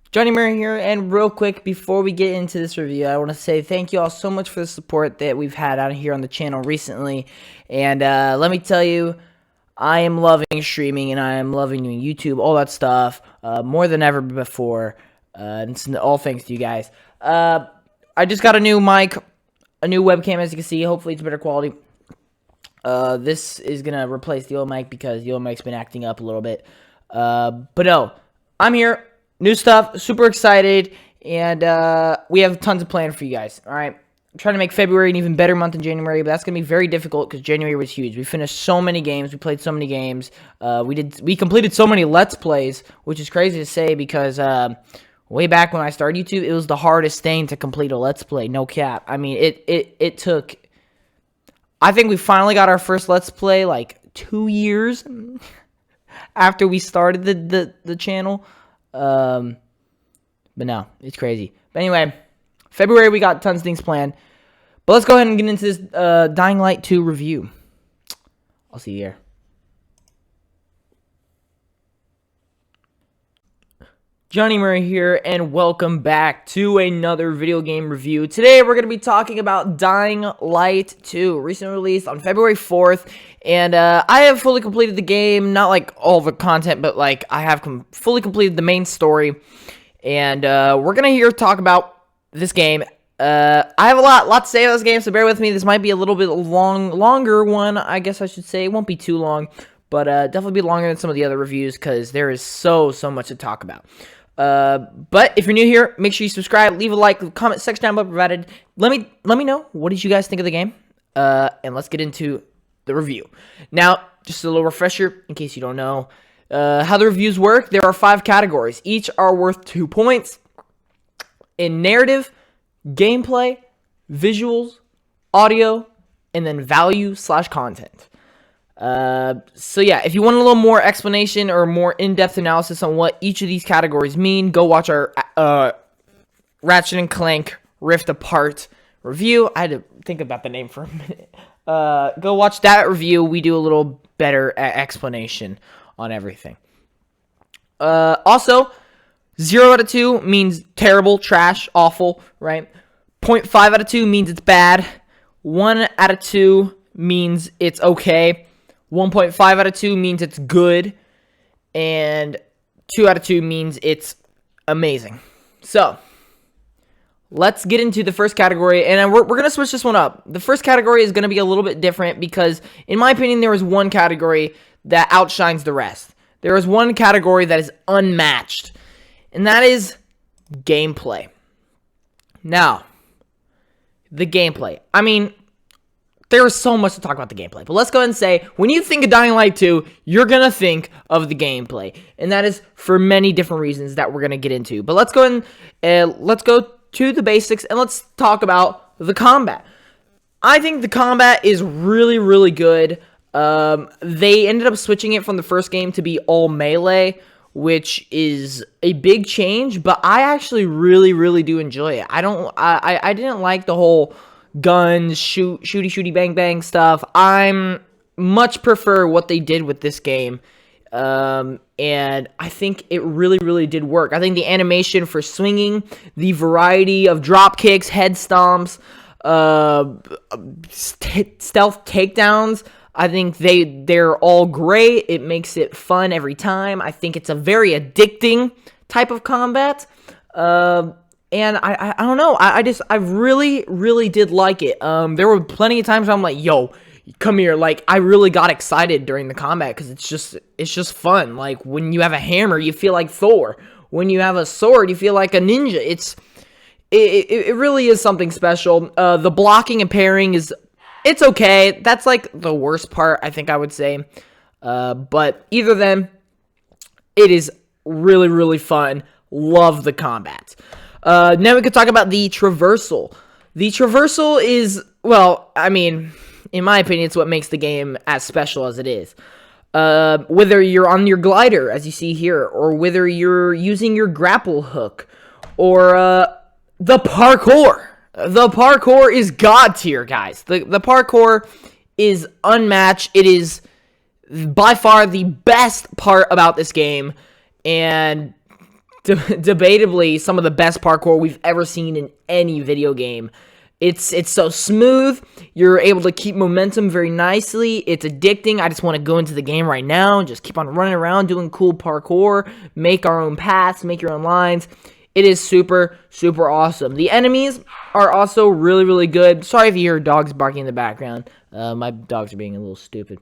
Johnny Murray here, and real quick, before we get into this review, I want to say thank you all so much for the support that we've had out here on the channel recently, and let me tell you, I am loving streaming, and I am loving doing YouTube, all that stuff, more than ever before, and it's all thanks to you guys. I just got a new mic, a new webcam, as you can see. Hopefully it's better quality. This is going to replace the old mic because the old mic's been acting up a little bit, but no, I'm here. New stuff, super excited, and we have tons of plans for you guys, alright? I'm trying to make February an even better month than January, but that's going to be very difficult because January was huge. We finished so many games, we played so many games, we completed so many Let's Plays, which is crazy to say because way back when I started YouTube, it was the hardest thing to complete a Let's Play, no cap. I mean, it took, I think we finally got our first Let's Play like 2 years after we started the channel. But no, it's crazy. But anyway, February we got tons of things planned. But let's go ahead and get into this Dying Light 2 review. I'll see you here. Johnny Murray here, and welcome back to another video game review. Today we're going to be talking about Dying Light 2, recently released on February 4th, and I have fully completed the game, not like all the content, but like I have fully completed the main story, and we're going to talk about this game. I have a lot to say about this game, so bear with me. This might be a little bit longer one, I guess I should say. It won't be too long, but definitely be longer than some of the other reviews because there is so much to talk about. But if you're new here, make sure you subscribe, leave a like, comment section down below provided. Let me know, what did you guys think of the game? And let's get into the review. Now, just a little refresher, in case you don't know, how the reviews work. There are 5 categories. Each are worth 2 points. In narrative, gameplay, visuals, audio, and then value/content. So yeah, if you want a little more explanation or more in-depth analysis on what each of these categories mean, go watch our Ratchet & Clank Rift Apart review. I had to think about the name for a minute. Go watch that review. We do a little better explanation on everything. Also, 0 out of 2 means terrible, trash, awful, right? 0.5 out of 2 means it's bad. 1 out of 2 means it's okay. 1.5 out of 2 means it's good, and 2 out of 2 means it's amazing. So, let's get into the first category, and we're going to switch this one up. The first category is going to be a little bit different because, in my opinion, there is one category that outshines the rest. There is one category that is unmatched, and that is gameplay. Now, the gameplay. I mean, there is so much to talk about the gameplay, but let's go ahead and say, when you think of Dying Light 2, you're going to think of the gameplay, and that is for many different reasons that we're going to get into. But let's go ahead and let's go to the basics, and let's talk about the combat. I think the combat is really good. They ended up switching it from the first game to be all melee, which is a big change, but I actually really do enjoy it. I didn't like the whole guns, shooty bang bang stuff. I'm much prefer what they did with this game, and I think it really did work. I think the animation for swinging, the variety of drop kicks, head stomps, stealth takedowns, I think they're all great. It makes it fun every time. I think it's a very addicting type of combat. And I don't know. I really did like it. There were plenty of times where I'm like, yo, come here. Like, I really got excited during the combat because it's just fun. Like, when you have a hammer, you feel like Thor. When you have a sword, you feel like a ninja. It really is something special. The blocking and parrying it's okay. That's like the worst part, I think I would say. But either then, it is really fun. Love the combat. Now we could talk about the traversal. The traversal is, well, I mean, in my opinion, it's what makes the game as special as it is. Whether you're on your glider, as you see here, or whether you're using your grapple hook, or the parkour. The parkour is god tier, guys. The parkour is unmatched. It is by far the best part about this game, and debatably some of the best parkour we've ever seen in any video game. It's so smooth. You're able to keep momentum very nicely. It's addicting. I just want to go into the game right now and just keep on running around doing cool parkour, make our own paths, make your own lines. It is super, super awesome. The enemies are also really, really good. Sorry if you hear dogs barking in the background. My dogs are being a little stupid.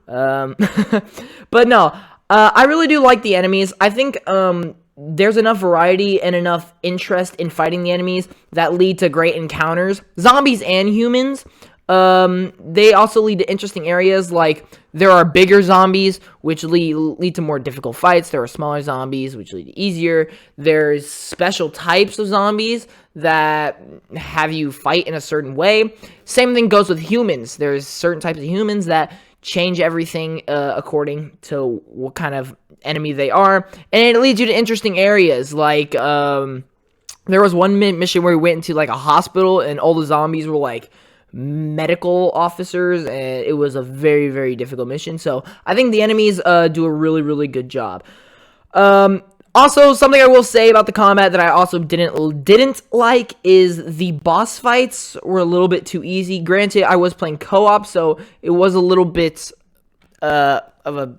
But no, I really do like the enemies. I think there's enough variety and enough interest in fighting the enemies that lead to great encounters. Zombies and humans. They also lead to interesting areas, like there are bigger zombies, which lead to more difficult fights. There are smaller zombies, which lead to easier. There's special types of zombies that have you fight in a certain way. Same thing goes with humans. There's certain types of humans that change everything according to what kind of enemy they are, and it leads you to interesting areas, like there was one mission where we went into like a hospital and all the zombies were like medical officers, and it was a very, very difficult mission. So I think the enemies do a really, really good job. Also, something I will say about the combat that I also didn't like is the boss fights were a little bit too easy. Granted, I was playing co-op, so it was a little bit of a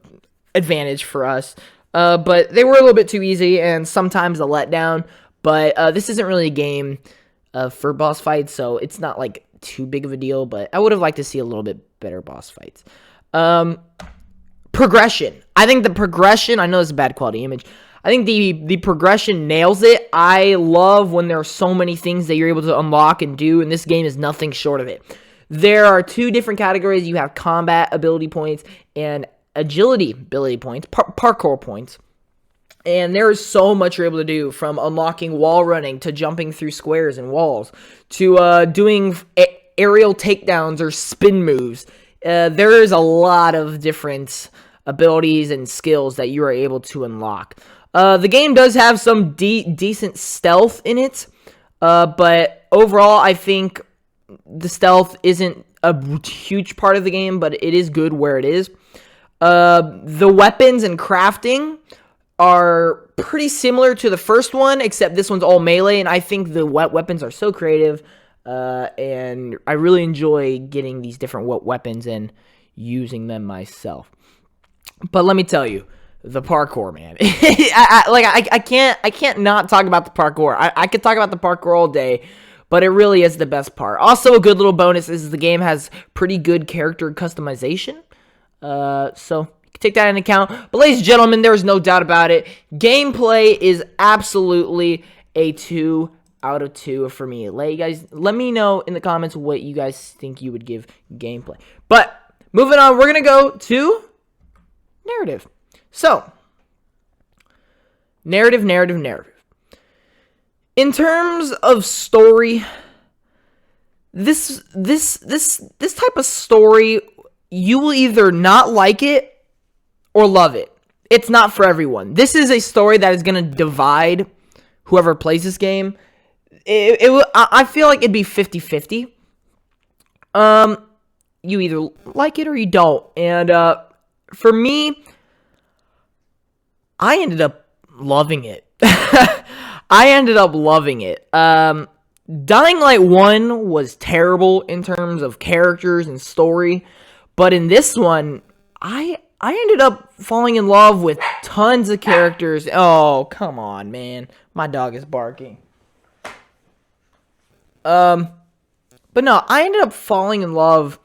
advantage for us. But they were a little bit too easy and sometimes a letdown. But this isn't really a game for boss fights, so it's not like too big of a deal. But I would have liked to see a little bit better boss fights. Progression. I think the progression, I know it's a bad quality image. I think the progression nails it. I love when there are so many things that you're able to unlock and do, and this game is nothing short of it. There are two different categories. You have combat ability points and agility ability points, parkour points. And there is so much you're able to do, from unlocking wall running to jumping through squares and walls to doing aerial takedowns or spin moves. There is a lot of different abilities and skills that you are able to unlock. The game does have some decent stealth in it, but overall, I think the stealth isn't a huge part of the game, but it is good where it is. The weapons and crafting are pretty similar to the first one, except this one's all melee, and I think the weapons are so creative, and I really enjoy getting these different weapons and using them myself. But let me tell you, the parkour, man. I can't not talk about the parkour. I could talk about the parkour all day, but it really is the best part. Also, a good little bonus is the game has pretty good character customization. So you can take that into account. But ladies and gentlemen, there is no doubt about it. Gameplay is absolutely a 2 out of 2 for me. Let me know in the comments what you guys think you would give gameplay. But moving on, we're gonna go to narrative. So, narrative. In terms of story, this type of story, you will either not like it or love it. It's not for everyone. This is a story that is going to divide whoever plays this game. I feel like it'd be 50-50. You either like it or you don't. And for me, I ended up loving it. Dying Light 1 was terrible in terms of characters and story, but in this one, I ended up falling in love with tons of characters. Oh, come on, man. My dog is barking. But no, I ended up falling in love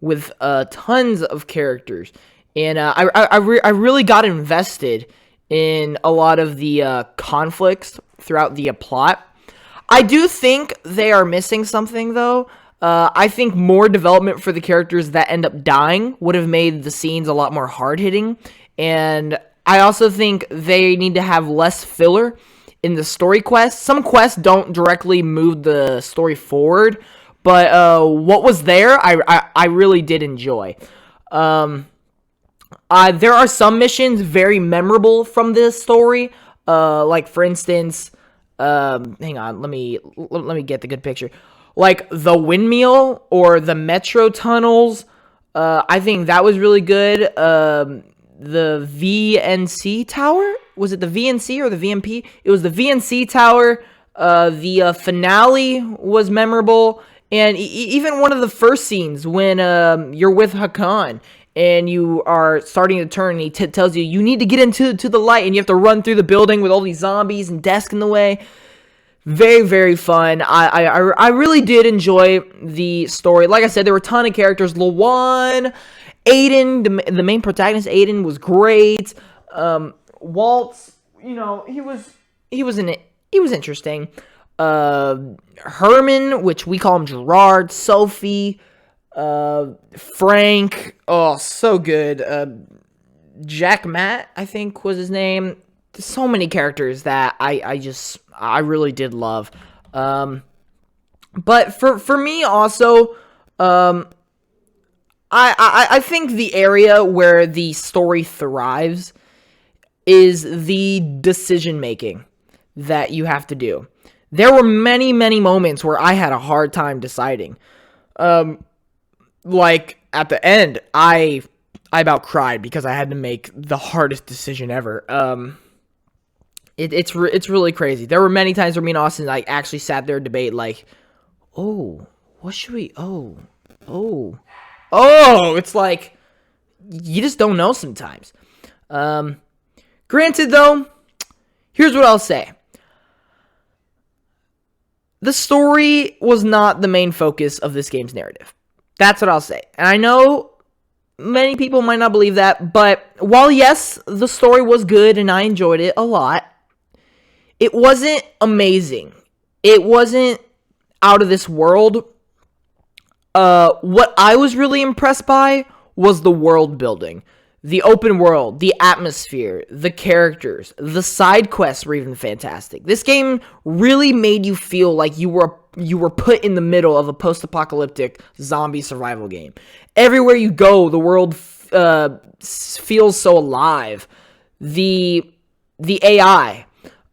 with tons of characters, and I really got invested in a lot of the conflicts throughout the plot. I do think they are missing something, though. I think more development for the characters that end up dying would have made the scenes a lot more hard-hitting, and I also think they need to have less filler in the story quests. Some quests don't directly move the story forward, but what was there, I really did enjoy. There are some missions very memorable from this story. Like, for instance, hang on, let me get the good picture. Like the windmill or the metro tunnels. I think that was really good. The VNC tower Was it the VNC or the VMP? It was the VNC tower. The finale was memorable, and even one of the first scenes when you're with Hakan and you are starting to turn, and he tells you you need to get into the light, and you have to run through the building with all these zombies and desks in the way. Very, very fun. I really did enjoy the story. Like I said, there were a ton of characters. Lawan, Aiden, the main protagonist, Aiden, was great. Waltz, you know, he was interesting. Herman, which we call him Gerard, Sophie, Frank, oh, so good. Jack Matt, I think was his name. So many characters that I really did love. But for me also, I think the area where the story thrives is the decision making that you have to do. There were many, many moments where I had a hard time deciding. Like at the end, I about cried because I had to make the hardest decision ever. It's really crazy. There were many times where me and Austin like actually sat there and debate like, oh, what should we? Oh, it's like you just don't know sometimes. Granted though, here's what I'll say. The story was not the main focus of this game's narrative. That's what I'll say. And I know many people might not believe that, but while yes, the story was good and I enjoyed it a lot, it wasn't amazing. It wasn't out of this world. What I was really impressed by was the world building. The open world, the atmosphere, the characters, the side quests were even fantastic. This game really made you feel like you were put in the middle of a post-apocalyptic zombie survival game. Everywhere you go, the world feels so alive. The AI,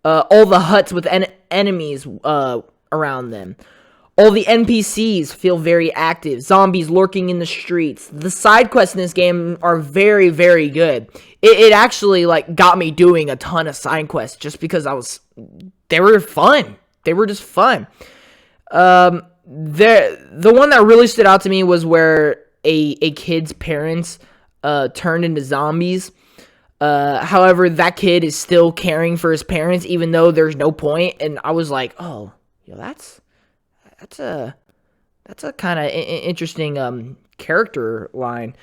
all the huts with enemies around them. All the NPCs feel very active. Zombies lurking in the streets. The side quests in this game are very, very good. It actually like got me doing a ton of side quests just because they were fun. They were just fun. The one that really stood out to me was where a kid's parents turned into zombies. However, that kid is still caring for his parents even though there's no point. And I was like, oh, that's a kind of interesting character line.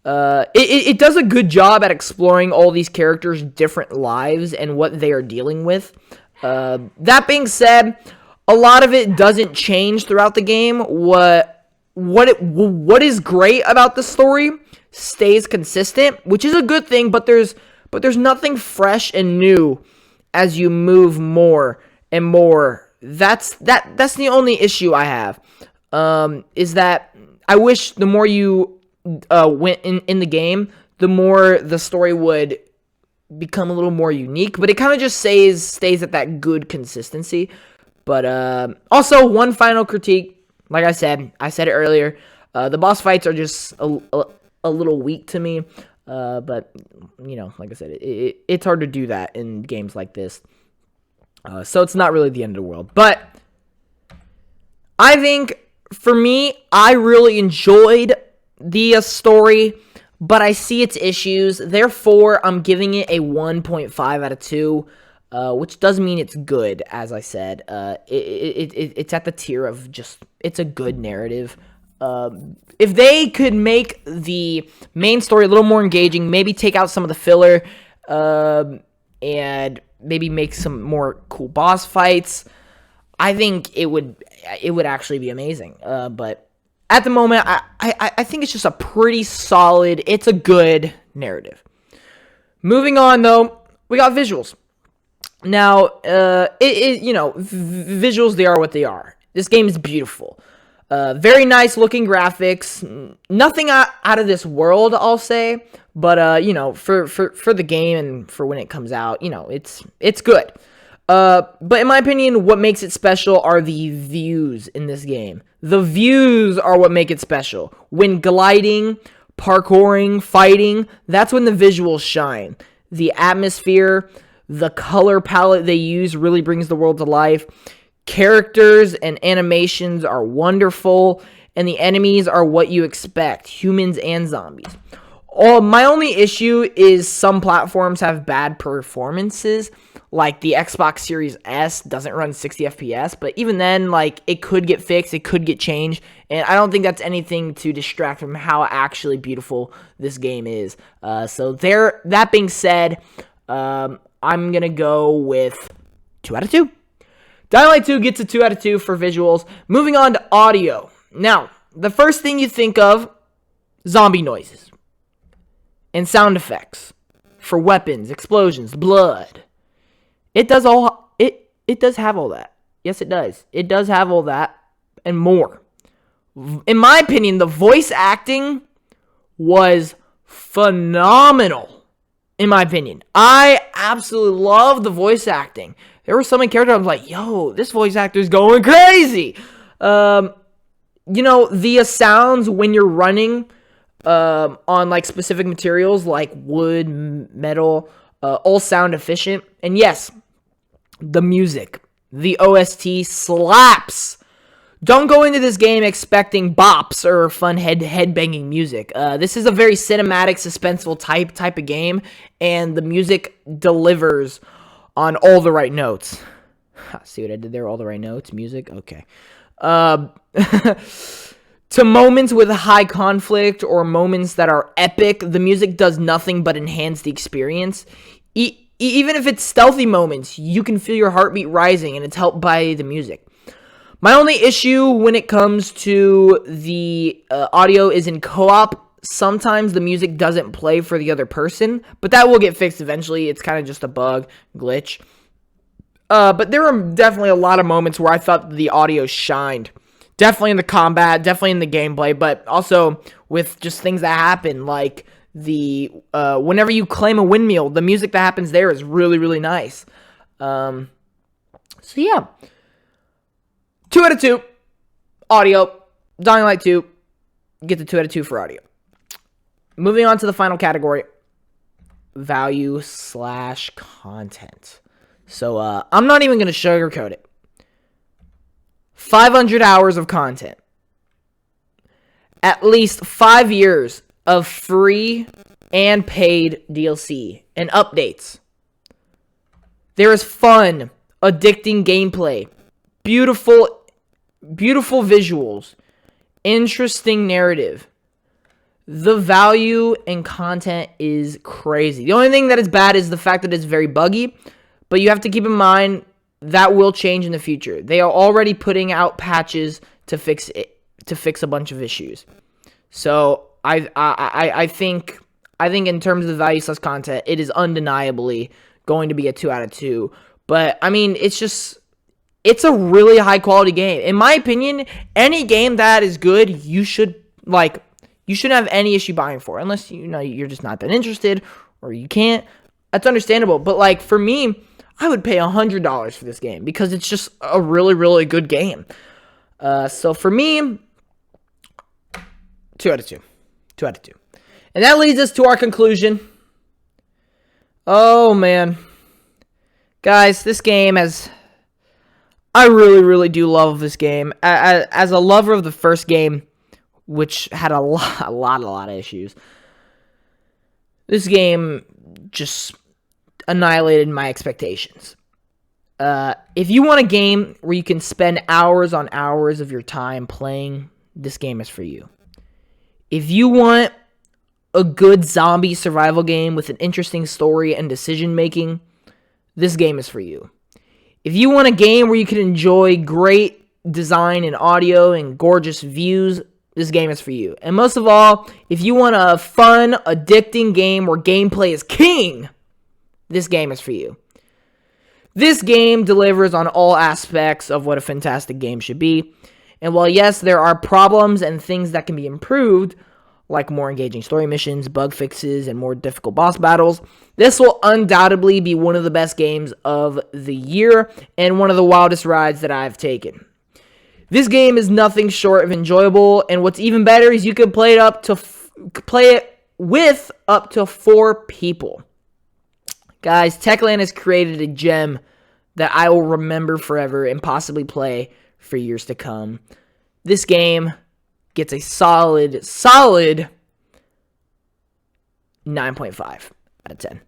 It does a good job at exploring all these characters' different lives and what they are dealing with. That being said, a lot of it doesn't change throughout the game. What is great about the story stays consistent, which is a good thing. But there's nothing fresh and new as you move more and more. That's the only issue I have, is that I wish the more you went in the game, the more the story would become a little more unique, but it kind of just stays at that good consistency. But also, one final critique, like I said it earlier, the boss fights are just a little weak to me, but, you know, like I said, it's hard to do that in games like this. So it's not really the end of the world. But I think, for me, I really enjoyed the story, but I see its issues. Therefore, I'm giving it a 1.5 out of 2, which does mean it's good, as I said. It's at the tier of just, it's a good narrative. If they could make the main story a little more engaging, maybe take out some of the filler, and maybe make some more cool boss fights, I think it would actually be amazing. But at the moment, I think it's just a pretty solid, it's a good narrative. Moving on, though, we got visuals. Now, you know, visuals, they are what they are. This game is beautiful. Very nice looking graphics. Nothing out of this world, I'll say. But, you know, for the game and for when it comes out, you know, it's good. But in my opinion, what makes it special are the views in this game. The views are what make it special. When gliding, parkouring, fighting, that's when the visuals shine. The atmosphere, The color palette they use really brings the world to life. Characters and animations are wonderful, and the enemies are what you expect, humans and zombies. My only issue is some platforms have bad performances, like the Xbox Series S doesn't run 60 FPS, but even then, like, it could get fixed, it could get changed, and I don't think that's anything to distract from how actually beautiful this game is. That being said, I'm going to go with 2 out of 2. Dying Light 2 gets a 2 out of 2 for visuals. Moving on to audio. Now, the first thing you think of, zombie noises and sound effects for weapons, explosions, blood. It does have all that. Yes, it does. It does have all that and more. In my opinion, the voice acting was phenomenal. In my opinion, I absolutely love the voice acting. There were so many characters I was like, yo, this voice actor is going crazy. The sounds when you're running on like specific materials like wood, metal, all sound efficient. And yes, the music, the OST slaps. Don't go into this game expecting bops or fun head-banging music. This is a very cinematic, suspenseful type of game, and the music delivers on all the right notes. See what I did there? All the right notes, music? Okay. To moments with high conflict or moments that are epic, the music does nothing but enhance the experience. Even if it's stealthy moments, you can feel your heartbeat rising, and it's helped by the music. My only issue when it comes to the audio is in co-op. Sometimes the music doesn't play for the other person, but that will get fixed eventually. It's kind of just a bug, glitch. But there are definitely a lot of moments where I thought the audio shined. Definitely in the combat, definitely in the gameplay, but also with just things that happen, like whenever you claim a windmill, the music that happens there is really, really nice. So yeah. 2 out of 2. Audio. Dying Light 2. Get the 2 out of 2 for audio. Moving on to the final category. Value/content. So, I'm not even going to sugarcoat it. 500 hours of content. At least 5 years of free and paid DLC and updates. There is fun, addicting gameplay, beautiful visuals, interesting narrative. The value and content is crazy. The only thing that is bad is the fact that it's very buggy, but you have to keep in mind that will change in the future. They are already putting out patches to fix it, to fix a bunch of issues. So I think in terms of the value/content, it is undeniably going to be a 2 out of 2. But I mean, it's a really high quality game. In my opinion, any game that is good, you shouldn't have any issue buying for, unless you're just not that interested or you can't. That's understandable. But like for me, I would pay $100 for this game because it's just a really, really good game. So for me, 2 out of 2. 2 out of 2. And that leads us to our conclusion. Oh, man. Guys, this game I really, really do love this game. As a lover of the first game, which had a lot of issues, this game just annihilated my expectations. If you want a game where you can spend hours on hours of your time playing, this game is for you. If you want a good zombie survival game with an interesting story and decision making, this game is for you. If you want a game where you can enjoy great design and audio and gorgeous views, this game is for you. And most of all, if you want a fun, addicting game where gameplay is king, this game is for you. This game delivers on all aspects of what a fantastic game should be. And while yes, there are problems and things that can be improved, like more engaging story missions, bug fixes, and more difficult boss battles, this will undoubtedly be one of the best games of the year and one of the wildest rides that I've taken. This game is nothing short of enjoyable, and what's even better is you can play it with up to 4 people. Guys, Techland has created a gem that I will remember forever and possibly play for years to come. This game gets a solid 9.5 out of 10.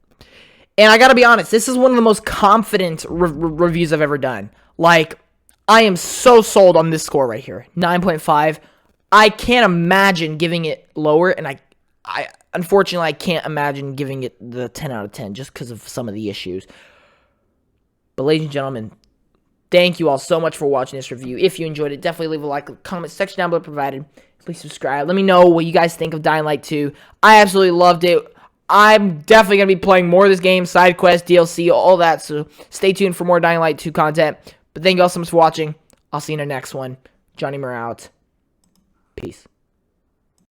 And I gotta be honest, this is one of the most confident reviews I've ever done. Like, I am so sold on this score right here. 9.5. I can't imagine giving it lower, and I unfortunately, I can't imagine giving it the 10 out of 10 just because of some of the issues. But ladies and gentlemen, thank you all so much for watching this review. If you enjoyed it, definitely leave a like, comment section down below provided. Please subscribe. Let me know what you guys think of Dying Light 2. I absolutely loved it. I'm definitely going to be playing more of this game, side quests, DLC, all that. So stay tuned for more Dying Light 2 content. But thank you all so much for watching. I'll see you in the next one. Johnny Murr out. Peace.